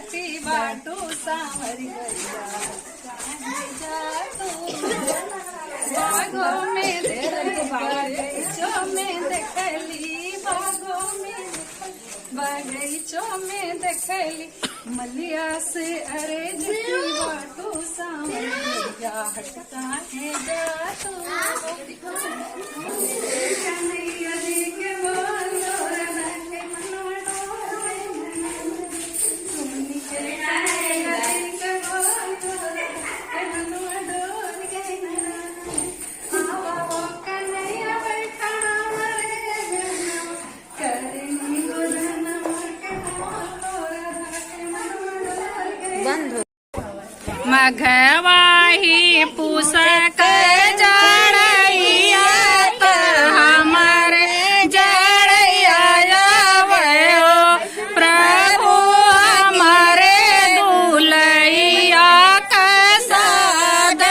जटी बाटू सांवरी गैया बागों में बगीचों में देखली बगीचों में देखली मलिया से अरे जटी बाटू सांवरी गैया हटता है जाटू मघवाही पूसक जड़ैया तो हमारे जड़ैया आवयो प्रभु हमारे दुलैया कसाद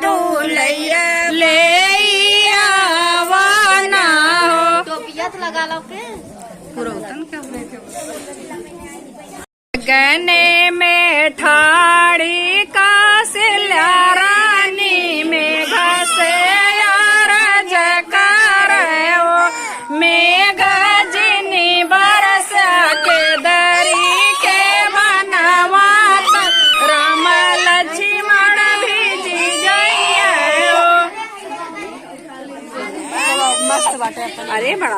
दुलैया ले आवाना हो। टोपिया तो लगा लो के पुरोतन कब गने में ठाड़ी का सिल्या रानी में घसे यार जकार मेघ जिनी बरस के दरी के बनवात राम लक्ष्मण भीजी जइयो। मस्त बाटे। अरे बड़ा